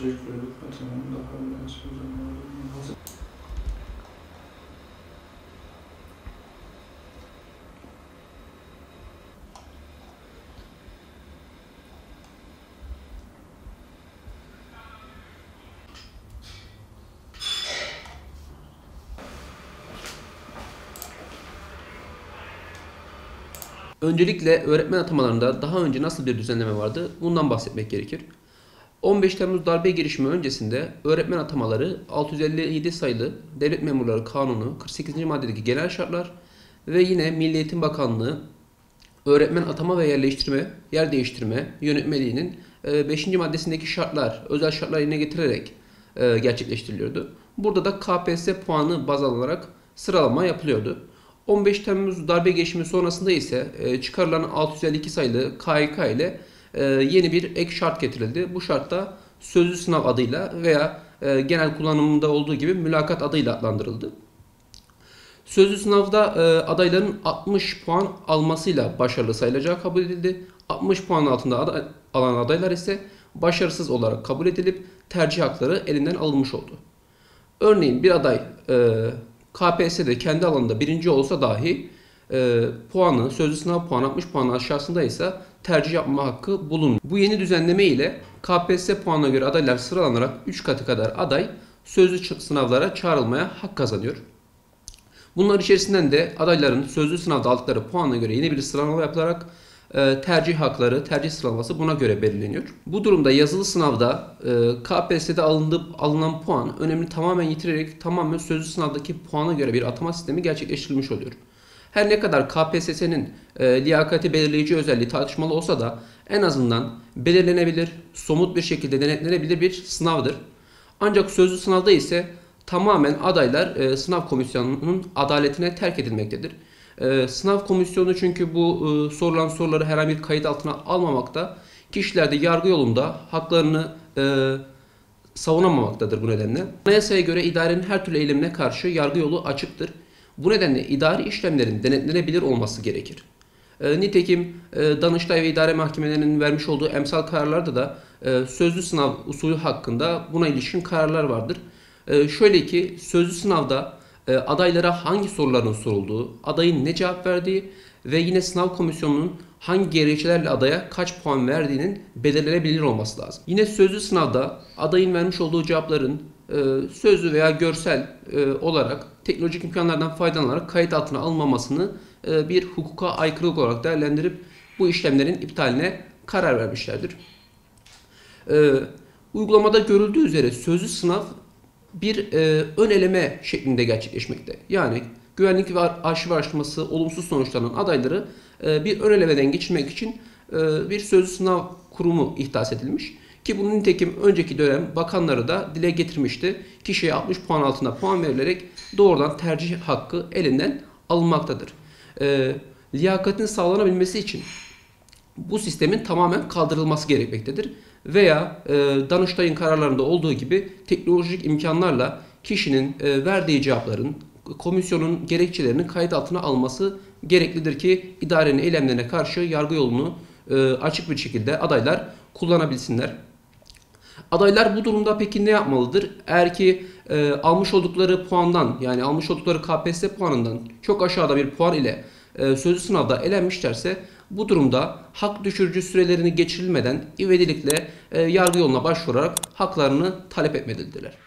teşekkür edip atamadım. Daha önemli sözüm var. Öncelikle öğretmen atamalarında daha önce nasıl bir düzenleme vardı bundan bahsetmek gerekir. 15 Temmuz darbe girişimi öncesinde öğretmen atamaları 657 sayılı Devlet Memurları Kanunu 48. maddedeki genel şartlar ve yine Milli Eğitim Bakanlığı öğretmen atama ve yer değiştirme yönetmeliğinin 5. maddesindeki şartlar, özel şartlar yerine getirerek gerçekleştiriliyordu. Burada da KPSS puanı baz alınarak sıralama yapılıyordu. 15 Temmuz darbe girişimi sonrasında ise çıkarılan 652 sayılı KHK ile yeni bir ek şart getirildi. Bu şartta sözlü sınav adıyla veya genel kullanımında olduğu gibi mülakat adıyla adlandırıldı. Sözlü sınavda adayların 60 puan almasıyla başarılı sayılacağı kabul edildi. 60 puan altında alan adaylar ise başarısız olarak kabul edilip tercih hakları elinden alınmış oldu. Örneğin bir aday KPSS'de kendi alanında birinci olsa dahi puanı, sözlü sınav puanı 60 puan aşağısında ise tercih yapma hakkı bulunmuyor. Bu yeni düzenleme ile KPSS puanına göre adaylar sıralanarak 3 katı kadar aday sözlü sınavlara çağrılmaya hak kazanıyor. Bunlar içerisinden de adayların sözlü sınavda aldıkları puana göre yeni bir sıralama yapılarak tercih hakları, tercih sıralaması buna göre belirleniyor. Bu durumda yazılı sınavda KPSS'de alınan puan önemini tamamen yitirerek tamamen sözlü sınavdaki puana göre bir atama sistemi gerçekleştirilmiş oluyor. Her ne kadar KPSS'nin liyakati belirleyici özelliği tartışmalı olsa da en azından belirlenebilir, somut bir şekilde denetlenebilir bir sınavdır. Ancak sözlü sınavda ise tamamen adaylar sınav komisyonunun adaletine terk edilmektedir. Sınav komisyonu çünkü bu sorulan soruları herhangi bir kayıt altına almamakta, kişiler de yargı yolunda haklarını savunamamaktadır bu nedenle. Anayasaya göre idarenin her türlü eylemine karşı yargı yolu açıktır. Bu nedenle idari işlemlerin denetlenebilir olması gerekir. Nitekim Danıştay ve idare mahkemelerinin vermiş olduğu emsal kararlarda da sözlü sınav usulü hakkında buna ilişkin kararlar vardır. Şöyle ki sözlü sınavda adaylara hangi soruların sorulduğu, adayın ne cevap verdiği ve yine sınav komisyonunun hangi gerekçelerle adaya kaç puan verdiğinin belirlenebilir olması lazım. Yine sözlü sınavda adayın vermiş olduğu cevapların sözlü veya görsel olarak teknolojik imkanlardan faydalanarak kayıt altına alınmamasını bir hukuka aykırılık olarak değerlendirip bu işlemlerin iptaline karar vermişlerdir. Uygulamada görüldüğü üzere sözlü sınav bir ön eleme şeklinde gerçekleşmekte. Yani güvenlik ve arşiv araştırması olumsuz sonuçlanan adayları bir ön elemeden geçirmek için bir sözlü sınav kurumu ihdas edilmiş. Ki bunun nitekim önceki dönem bakanları da dile getirmişti. Kişiye 60 puan altında puan verilerek doğrudan tercih hakkı elinden alınmaktadır. Liyakatin sağlanabilmesi için bu sistemin tamamen kaldırılması gerekmektedir. Veya Danıştay'ın kararlarında olduğu gibi teknolojik imkanlarla kişinin verdiği cevapların, komisyonun gerekçelerinin kayıt altına alması gereklidir ki idarenin eylemlerine karşı yargı yolunu açık bir şekilde adaylar kullanabilsinler. Adaylar bu durumda peki ne yapmalıdır? Eğer ki almış oldukları puandan, yani almış oldukları KPSS puanından çok aşağıda bir puan ile sözlü sınavda elenmişlerse bu durumda hak düşürücü sürelerini geçirilmeden ivedilikle yargı yoluna başvurarak haklarını talep etmelidirler.